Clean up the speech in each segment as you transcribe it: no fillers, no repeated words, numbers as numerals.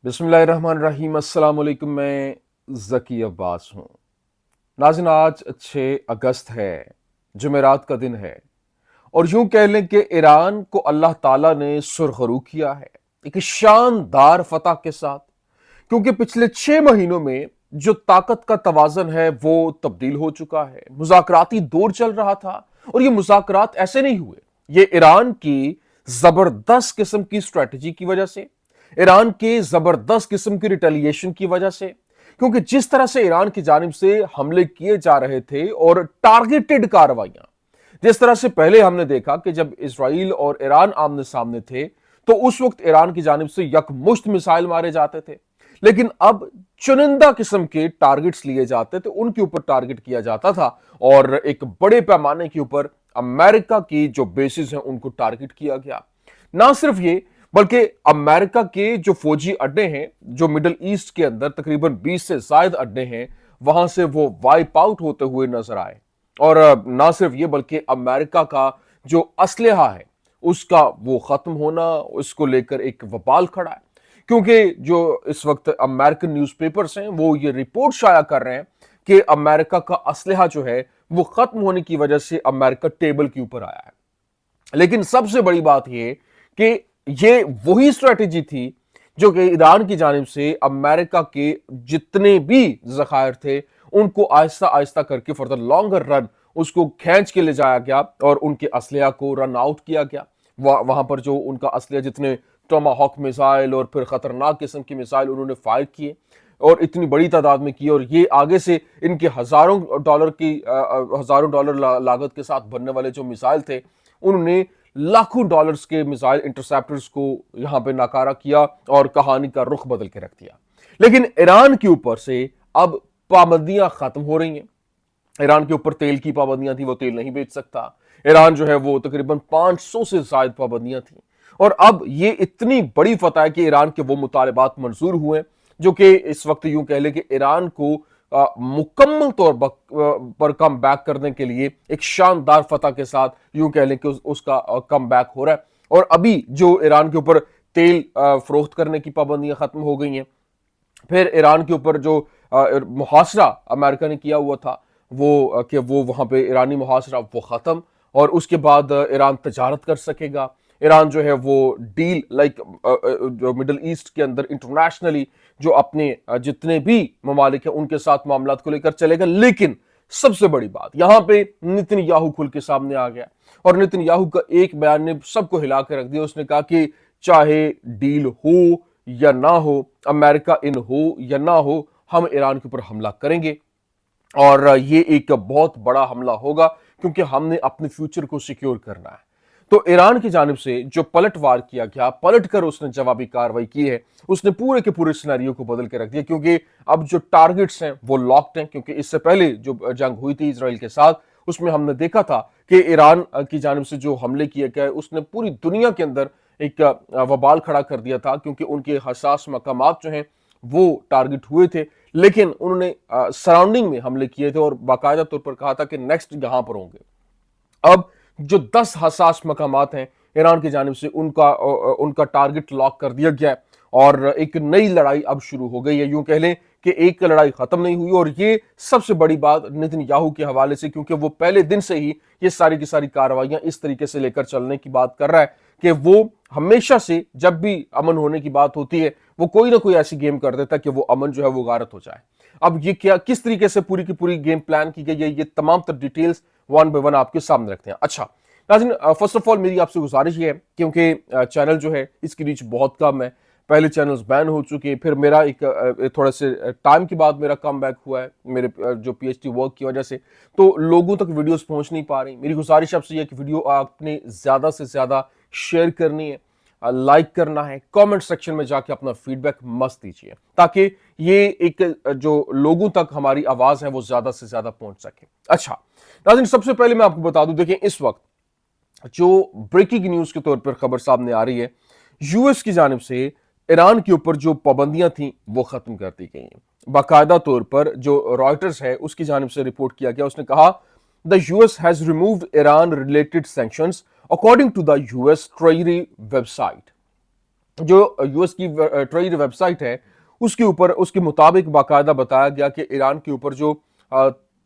بسم اللہ الرحمن الرحیم۔ السلام علیکم، میں ذکی عباس ہوں۔ ناظرین، آج 6 اگست ہے، جمعرات کا دن ہے، اور یوں کہہ لیں کہ ایران کو اللہ تعالیٰ نے سرخرو کیا ہے ایک شاندار فتح کے ساتھ، کیونکہ پچھلے 6 مہینوں میں جو طاقت کا توازن ہے وہ تبدیل ہو چکا ہے۔ مذاکراتی دور چل رہا تھا، اور یہ مذاکرات ایسے نہیں ہوئے، یہ ایران کی زبردست قسم کی اسٹریٹجی کی وجہ سے، ایران کے زبردست قسم کی ریٹیلیشن کی وجہ سے، کیونکہ جس طرح سے ایران کی جانب سے حملے کیے جا رہے تھے اور ٹارگیٹڈ کارروائیاں، جس طرح سے پہلے ہم نے دیکھا کہ جب اسرائیل اور ایران آمنے سامنے تھے تو اس وقت ایران کی جانب سے یکمشت میسائل مارے جاتے تھے، لیکن اب چنندہ قسم کے ٹارگٹس لیے جاتے تھے، ان کے اوپر ٹارگٹ کیا جاتا تھا، اور ایک بڑے پیمانے کے اوپر امریکہ کی جو بیسز ہیں ان کو ٹارگٹ کیا گیا۔ نہ صرف یہ بلکہ امریکہ کے جو فوجی اڈے ہیں جو مڈل ایسٹ کے اندر تقریباً 20 سے زائد اڈے ہیں، وہاں سے وہ وائپ آؤٹ ہوتے ہوئے نظر آئے۔ اور نہ صرف یہ بلکہ امریکہ کا جو اسلحہ ہے اس کا وہ ختم ہونا، اس کو لے کر ایک وبال کھڑا ہے، کیونکہ جو اس وقت امریکن نیوز پیپرز ہیں وہ یہ رپورٹ شائع کر رہے ہیں کہ امریکہ کا اسلحہ جو ہے وہ ختم ہونے کی وجہ سے امریکہ ٹیبل کے اوپر آیا ہے۔ لیکن سب سے بڑی بات یہ کہ یہ وہی اسٹریٹجی تھی جو کہ ایران کی جانب سے امریکہ کے جتنے بھی ذخائر تھے ان کو آہستہ آہستہ کر کے فار دا لانگر رن اس کو کھینچ کے لے جایا گیا، اور ان کے اسلحہ کو رن آؤٹ کیا گیا۔ وہاں پر جو ان کا اسلحہ، جتنے ٹوما ہاک میزائل اور پھر خطرناک قسم کی میزائل انہوں نے فائر کیے اور اتنی بڑی تعداد میں کی، اور یہ آگے سے ان کے ہزاروں ڈالر لاگت کے ساتھ بننے والے جو میزائل تھے، انہوں نے لاکھوں ڈالرز کے میزائل انٹرسیپٹرز کو یہاں پہ ناکارہ کیا اور کہانی کا رخ بدل کے رکھ دیا۔ لیکن ایران کے اوپر سے اب پابندیاں ختم ہو رہی ہیں۔ ایران کے اوپر تیل کی پابندیاں تھیں، وہ تیل نہیں بیچ سکتا۔ ایران جو ہے وہ تقریباً 500 سے زائد پابندیاں تھیں، اور اب یہ اتنی بڑی فتح ہے کہ ایران کے وہ مطالبات منظور ہوئے جو کہ اس وقت یوں کہہ لیں کہ ایران کو مکمل طور پر کم بیک کرنے کے لیے ایک شاندار فتح کے ساتھ یوں کہہ لیں کہ اس کا کم بیک ہو رہا ہے۔ اور ابھی جو ایران کے اوپر تیل فروخت کرنے کی پابندیاں ختم ہو گئی ہیں، پھر ایران کے اوپر جو محاصرہ امریکہ نے کیا ہوا تھا وہ کہ وہ وہاں پہ ایرانی محاصرہ وہ ختم، اور اس کے بعد ایران تجارت کر سکے گا۔ ایران جو ہے وہ ڈیل لائک جو مڈل ایسٹ کے اندر انٹرنیشنلی جو اپنے جتنے بھی ممالک ہیں ان کے ساتھ معاملات کو لے کر چلے گا۔ لیکن سب سے بڑی بات یہاں پہ نتن یاہو کھل کے سامنے آ گیا، اور نتن یاہو کا ایک بیان نے سب کو ہلا کے رکھ دیا۔ اس نے کہا کہ چاہے ڈیل ہو یا نہ ہو، امریکہ ان ہو یا نہ ہو، ہم ایران کے اوپر حملہ کریں گے، اور یہ ایک بہت بڑا حملہ ہوگا کیونکہ ہم نے اپنے فیوچر کو سیکیور کرنا ہے۔ تو ایران کی جانب سے جو پلٹ وار کیا گیا، پلٹ کر اس نے جوابی کارروائی کی ہے، اس نے پورے کے پورے سینیریو کو بدل کے رکھ دیا، کیونکہ اب جو ٹارگٹس ہیں وہ لاکڈ ہیں۔ کیونکہ اس سے پہلے جو جنگ ہوئی تھی اسرائیل کے ساتھ، اس میں ہم نے دیکھا تھا کہ ایران کی جانب سے جو حملے کیے گئے اس نے پوری دنیا کے اندر ایک وبال کھڑا کر دیا تھا، کیونکہ ان کے حساس مقامات جو ہیں وہ ٹارگٹ ہوئے تھے، لیکن انہوں نے سراؤنڈنگ میں حملے کیے تھے اور باقاعدہ طور پر کہا تھا کہ نیکسٹ یہاں پر ہوں گے۔ اب جو 10 حساس مقامات ہیں ایران کی جانب سے ان کا ٹارگٹ لاک کر دیا گیا ہے، اور ایک نئی لڑائی اب شروع ہو گئی ہے۔ یوں کہہ لیں کہ ایک لڑائی ختم نہیں ہوئی، اور یہ سب سے بڑی بات نتن یاہو کے حوالے سے، کیونکہ وہ پہلے دن سے ہی یہ ساری کی ساری کارروائیاں اس طریقے سے لے کر چلنے کی بات کر رہا ہے کہ وہ ہمیشہ سے جب بھی امن ہونے کی بات ہوتی ہے وہ کوئی نہ کوئی ایسی گیم کر دیتا ہے کہ وہ امن جو ہے وہ غارت ہو جائے۔ اب یہ کس طریقے سے پوری کی پوری گیم پلان کی گئی ہے، یہ تمام تر ڈیٹیلز ون بائی ون آپ کے سامنے رکھتے ہیں۔ اچھا ناظرین، فرسٹ آف آل میری آپ سے گزارش یہ ہے، کیونکہ چینل جو ہے اس کی ریچ بہت کم ہے، پہلے چینلز بین ہو چکے، پھر میرا ایک تھوڑے سے ٹائم کے بعد میرا کم بیک ہوا ہے میرے جو پی ایچ ڈی ورک کی وجہ سے، تو لوگوں تک ویڈیوز پہنچ نہیں پا رہی۔ میری گزارش آپ سے یہ کہ ویڈیو آپ نے زیادہ سے زیادہ شیئر کرنی ہے، لائک کرنا ہے، کامنٹ سیکشن میں جا کے اپنا فیڈ بیک مست دیجیے، تاکہ یہ ایک جو لوگوں تک ہماری آواز ہے وہ زیادہ سے زیادہ پہنچ سکے۔ اچھا ناظرین، سب سے پہلے میں آپ کو بتا دوں، دیکھیں اس وقت جو بریکنگ نیوز کے طور پر خبر سامنے آ رہی ہے، یو ایس کی جانب سے ایران کے اوپر جو پابندیاں تھیں وہ ختم کر دی گئی ہیں۔ باقاعدہ طور پر جو رائٹرز ہے اس کی جانب سے رپورٹ کیا گیا، اس نے کہا the US has removed Iran related sanctions according to the US Treasury website۔ جو US کی ٹریڈ ویب سائٹ ہے اس کے اوپر اس کے مطابق باقاعدہ بتایا گیا کہ ایران کے اوپر جو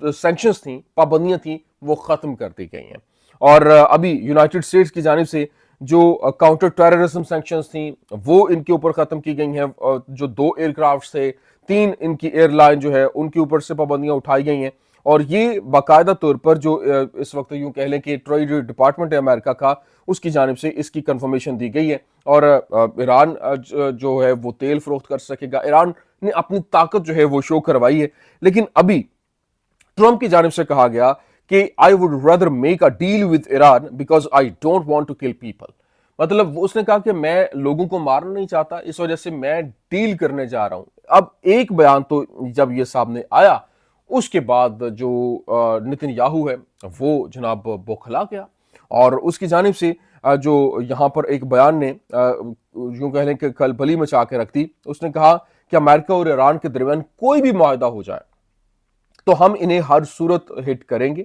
سینکشنز تھیں، پابندیاں تھیں، وہ ختم کر دی گئی ہیں. اور ابھی یونائٹڈ اسٹیٹس کی جانب سے جو کاؤنٹر ٹیررزم سینکشنز تھیں وہ ان کے اوپر ختم کی گئی ہیں. جو 2 ایئر کرافٹ تھے، 3 ان کی ایئر لائن جو ہے ان کے اوپر سے پابندیاں اٹھائی گئی ہیں. اور یہ باقاعدہ طور پر جو اس وقت یوں کہہ لیں کہ ٹریڈ ڈپارٹمنٹ ہے امریکہ کا، اس کی جانب سے اس کی کنفرمیشن دی گئی ہے. اور ایران جو ہے وہ تیل فروخت کر سکے گا. ایران نے اپنی طاقت جو ہے وہ شو کروائی ہے. لیکن ابھی ٹرمپ کی جانب سے کہا گیا کہ I would rather make a deal with Iran because I don't want to kill people. مطلب اس نے کہا کہ میں لوگوں کو مارنا نہیں چاہتا، اس وجہ سے میں ڈیل کرنے جا رہا ہوں. اب ایک بیان تو جب یہ سامنے آیا اس کے بعد جو نتن یاہو ہے وہ جناب بوکھلا گیا. اور اس کی جانب سے جو یہاں پر ایک بیان نے یوں کہہ لیں کہ کھلبلی مچا کے رکھ دی. اس نے کہا کہ امریکہ اور ایران کے درمیان کوئی بھی معاہدہ ہو جائے تو ہم انہیں ہر صورت ہٹ کریں گے،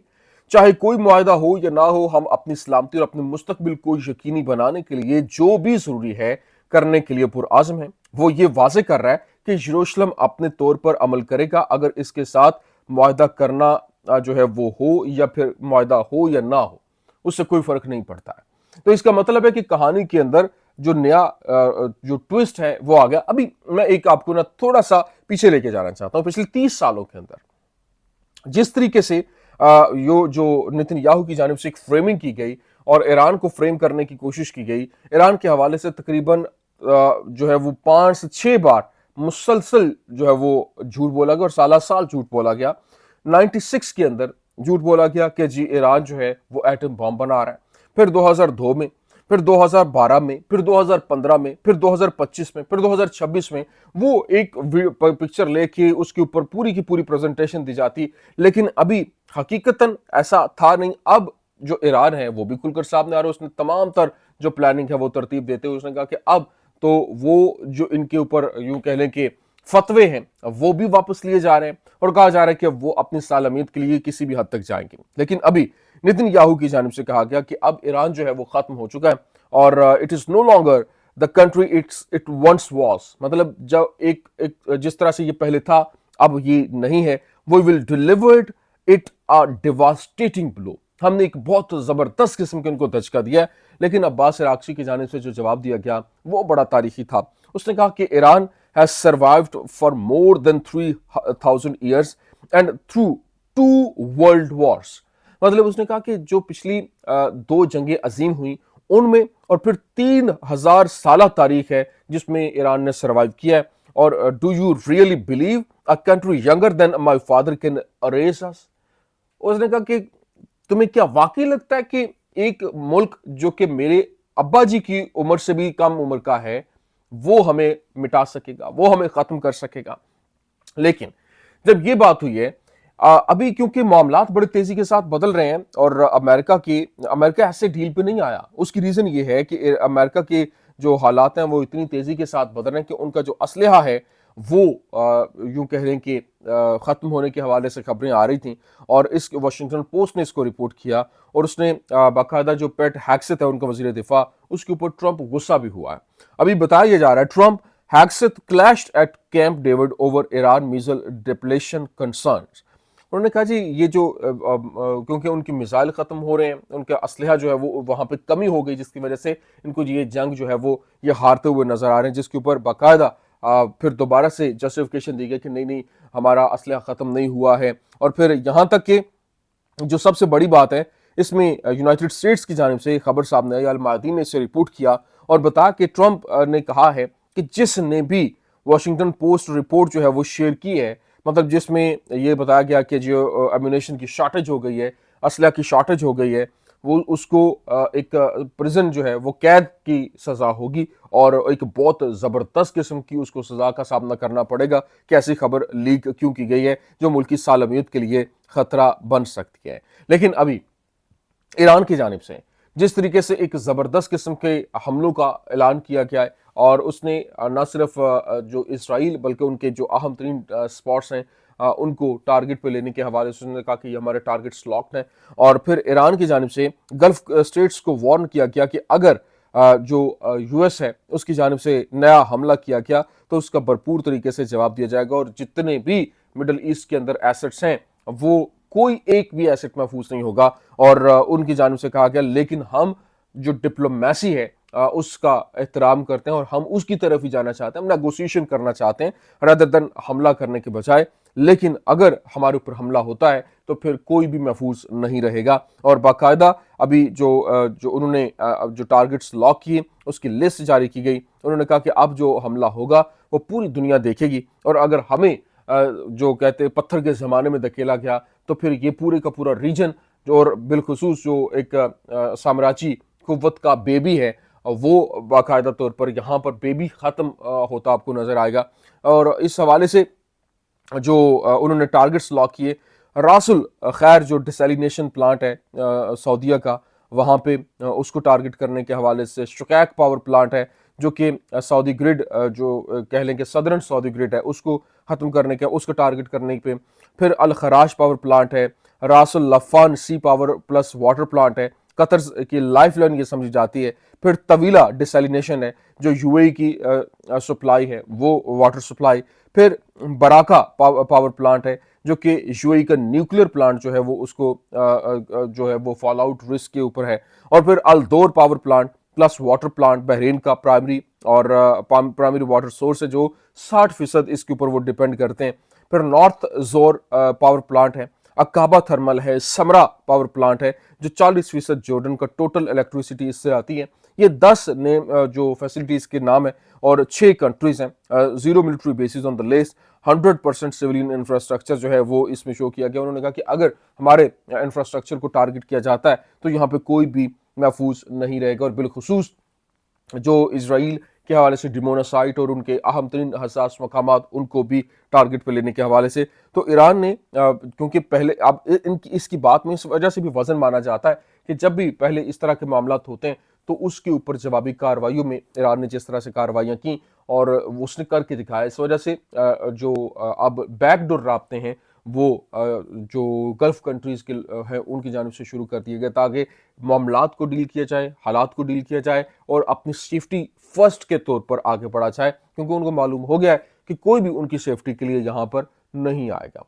چاہے کوئی معاہدہ ہو یا نہ ہو. ہم اپنی سلامتی اور اپنے مستقبل کو یقینی بنانے کے لیے جو بھی ضروری ہے کرنے کے لیے پرعزم ہیں. وہ یہ واضح کر رہا ہے کہ یروشلم اپنے طور پر عمل کرے گا اگر اس کے ساتھ معاہدہ کرنا جو ہے وہ ہو یا پھر معاہدہ ہو یا نہ ہو، اس سے کوئی فرق نہیں پڑتا ہے. تو اس کا مطلب ہے کہ کہانی کے اندر جو نیا جو ٹوسٹ ہے وہ آ گیا. ابھی میں ایک آپ کو نا تھوڑا سا پیچھے لے کے جانا چاہتا ہوں. پچھلے 30 سالوں کے اندر جس طریقے سے جو نتن یاہو کی جانب سے ایک فریمنگ کی گئی اور ایران کو فریم کرنے کی کوشش کی گئی، ایران کے حوالے سے تقریباً جو ہے وہ 5 سے 6 بار مسلسل جو ہے وہ جھوٹ بولا گیا اور سالہ سال جھوٹ بولا گیا. 96 کے اندر جھوٹ بولا گیا کہ جی ایران جو ہے وہ ایٹم بم بنا رہا ہے. پھر 2002 میں، پھر 2012 میں، پھر 2015 میں، پھر 2025 میں، پھر 2026 میں وہ ایک پکچر لے کے اس کے اوپر پوری کی پوری پریزنٹیشن دی جاتی. لیکن ابھی حقیقتاً ایسا تھا نہیں. اب جو ایران ہے وہ بھی کھل کر سامنے آ رہا ہے. اس نے تمام تر جو پلاننگ ہے وہ ترتیب دیتے ہوئے اس نے کہا کہ اب تو وہ جو ان کے اوپر یوں کہہ لیں کہ فتوے ہیں وہ بھی واپس لیے جا رہے ہیں اور کہا جا رہا ہے کہ وہ اپنی سالمیت کے لیے کسی بھی حد تک جائیں گے. لیکن ابھی نتن یاہو کی جانب سے کہا گیا کہ اب ایران جو ہے وہ ختم ہو چکا ہے اور it is no longer the country it once was. مطلب جب ایک جس طرح سے یہ پہلے تھا اب یہ نہیں ہے. وی ول ڈیلیورڈ اٹ ا ڈیواسٹیٹنگ بلو. ہم نے ایک بہت زبردست قسم کے ان کو دھچکا دیا ہے. لیکن عباس عراقچی کی جانب سے جو جواب دیا گیا وہ بڑا تاریخی تھا. اس نے کہا کہ Iran has survived for more than 3000 years and through 2 world wars. مطلب اس نے کہا کہ جو پچھلی 2 جنگیں عظیم ہوئیں ان میں اور پھر 3000 سالہ تاریخ ہے جس میں ایران نے سروائیو کیا ہے. اور do you really believe a country younger than my father can erase us? اس نے کہا کہ تمہیں کیا واقعی لگتا ہے کہ ایک ملک جو کہ میرے ابا جی کی عمر سے بھی کم عمر کا ہے وہ ہمیں مٹا سکے گا، وہ ہمیں ختم کر سکے گا؟ لیکن جب یہ بات ہوئی ہے ابھی کیونکہ معاملات بڑی تیزی کے ساتھ بدل رہے ہیں اور امریکہ ایسے ڈیل پہ نہیں آیا. اس کی ریزن یہ ہے کہ امریکہ کے جو حالات ہیں وہ اتنی تیزی کے ساتھ بدل رہے ہیں کہ ان کا جو اسلحہ ہے وہ یوں کہہ رہے ہیں کہ ختم ہونے کے حوالے سے خبریں آ رہی تھیں. اور اس واشنگٹن پوسٹ نے اس کو رپورٹ کیا اور اس نے باقاعدہ جو پیٹ ہیگسیت ہے ان کا وزیر دفاع اس کے اوپر ٹرمپ غصہ بھی ہوا ہے. ابھی بتایا جا رہا ہے Trump Hegseth clashed at Camp David over Iran missile depletion concerns. انہوں نے کہا جی یہ جو کیونکہ ان کی میزائل ختم ہو رہے ہیں، ان کا اسلحہ جو ہے وہ وہاں پہ کمی ہو گئی جس کی وجہ سے ان کو یہ جنگ جو ہے وہ یہ ہارتے ہوئے نظر آ رہے ہیں، جس کے اوپر باقاعدہ پھر دوبارہ سے جسٹیفیکیشن دی گئی کہ نہیں ہمارا اسلحہ ختم نہیں ہوا ہے. اور پھر یہاں تک کہ جو سب سے بڑی بات ہے اس میں یونائٹڈ اسٹیٹس کی جانب سے خبر سامنے آئی، المعدین نے اسے رپورٹ کیا اور بتایا کہ ٹرمپ نے کہا ہے کہ جس نے بھی واشنگٹن پوسٹ رپورٹ جو ہے وہ شیئر کی ہے، مطلب جس میں یہ بتایا گیا کہ جو ایمونیشن کی شارٹیج ہو گئی ہے، اسلحہ کی شارٹیج ہو گئی ہے، وہ اس کو ایک پریزن جو ہے وہ قید کی سزا ہوگی اور ایک بہت زبردست قسم کی اس کو سزا کا سامنا کرنا پڑے گا کہ ایسی خبر لیک کیوں کی گئی ہے جو ملکی سالمیت کے لیے خطرہ بن سکتی ہے. لیکن ابھی ایران کی جانب سے جس طریقے سے ایک زبردست قسم کے حملوں کا اعلان کیا گیا ہے اور اس نے نہ صرف جو اسرائیل بلکہ ان کے جو اہم ترین سپاٹس ہیں ان کو ٹارگٹ پہ لینے کے حوالے سے انہوں نے کہا کہ یہ ہمارے ٹارگٹس لاکڈ ہیں. اور پھر ایران کی جانب سے گلف اسٹیٹس کو وارن کیا گیا کہ اگر جو US ہے اس کی جانب سے نیا حملہ کیا گیا تو اس کا بھرپور طریقے سے جواب دیا جائے گا، اور جتنے بھی مڈل ایسٹ کے اندر ایسٹس ہیں وہ کوئی ایک بھی ایسٹ محفوظ نہیں ہوگا۔ اور ان کی جانب سے کہا گیا لیکن ہم جو ڈپلومیسی ہے اس کا احترام کرتے ہیں اور ہم اس کی طرف ہی جانا چاہتے ہیں، ہم نیگوسیشن کرنا چاہتے ہیں rather than حملہ کرنے کے بجائے، لیکن اگر ہمارے اوپر حملہ ہوتا ہے تو پھر کوئی بھی محفوظ نہیں رہے گا۔ اور باقاعدہ ابھی جو انہوں نے جو ٹارگٹس لاک کیے اس کی لسٹ جاری کی گئی، انہوں نے کہا کہ اب جو حملہ ہوگا وہ پوری دنیا دیکھے گی، اور اگر ہمیں جو کہتے ہیں پتھر کے زمانے میں دھکیلا گیا تو پھر یہ پورے کا پورا ریجن اور بالخصوص جو ایک سامراجی قوت کا بیبی ہے وہ باقاعدہ طور پر یہاں پر بیبی ختم ہوتا آپ کو نظر آئے گا۔ اور اس حوالے سے جو انہوں نے ٹارگٹس لاک کیے، راس الخیر جو ڈیسیلینیشن پلانٹ ہے سعودیہ کا، وہاں پہ اس کو ٹارگٹ کرنے کے حوالے سے شکیک پاور پلانٹ ہے جو کہ سعودی گرڈ جو کہہ لیں کہ صدرن سعودی گرڈ ہے اس کو ختم کرنے کا، اس کو ٹارگٹ کرنے پہ، پھر الخراج پاور پلانٹ ہے، راس اللفان سی پاور پلس واٹر پلانٹ ہے، قطر کی لائف لائن یہ سمجھی جاتی ہے، پھر طویلہ ڈیسیلینیشن ہے جو UAE کی سپلائی ہے وہ واٹر سپلائی، پھر براکا پاور پلانٹ ہے جو کہ UAE کا نیوکلیر پلانٹ جو ہے وہ اس کو جو ہے وہ فال آؤٹ رسک کے اوپر ہے، اور پھر Al Dur power plant plus water plant Bahrain کا پرائمری واٹر سورس ہے جو 60% اس کے اوپر وہ ڈیپینڈ کرتے ہیں، پھر نارتھ زور پاور پلانٹ ہے، عقابہ تھرمل ہے، سمرا پاور پلانٹ ہے جو 40% جورڈن کا ٹوٹل الیکٹریسٹی اس سے آتی ہے۔ یہ 10 جو فیسلٹیز کے نام ہیں اور 6 کنٹریز ہیں، 0 military bases on the list, 100% civilian infrastructure جو ہے وہ اس میں شو کیا گیا۔ انہوں نے کہا کہ اگر ہمارے انفراسٹرکچر کو ٹارگٹ کیا جاتا ہے تو یہاں پہ کوئی بھی محفوظ نہیں رہے گا، اور بالخصوص جو اسرائیل کے حوالے سے ڈیمونا سائٹ اور ان کے اہم ترین حساس مقامات ان کو بھی ٹارگٹ پہ لینے کے حوالے سے، تو ایران نے کیونکہ پہلے اب اس کی بات میں اس وجہ سے بھی وزن مانا جاتا ہے کہ جب بھی پہلے اس طرح کے معاملات ہوتے ہیں تو اس کے اوپر جوابی کارروائیوں میں ایران نے جس طرح سے کارروائیاں کی اور اس نے کر کے دکھایا، اس وجہ سے جو اب بیک ڈور رابطے ہیں وہ جو گلف کنٹریز کے ہیں ان کی جانب سے شروع کر دیے گئے تاکہ معاملات کو ڈیل کیا جائے، حالات کو ڈیل کیا جائے اور اپنی سیفٹی فرسٹ کے طور پر آگے بڑھا جائے، کیونکہ ان کو معلوم ہو گیا ہے کہ کوئی بھی ان کی سیفٹی کے لیے یہاں پر نہیں آئے گا۔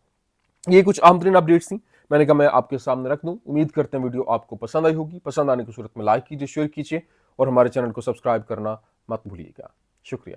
یہ کچھ اہم ترین اپڈیٹس تھیں، میں نے کہا میں آپ کے سامنے رکھ دوں۔ امید کرتے ہیں ویڈیو آپ کو پسند آئی ہوگی، پسند آنے کی صورت میں لائک کیجیے، شیئر کیجیے اور ہمارے چینل کو سبسکرائب کرنا مت بھولیے گا۔ شکریہ۔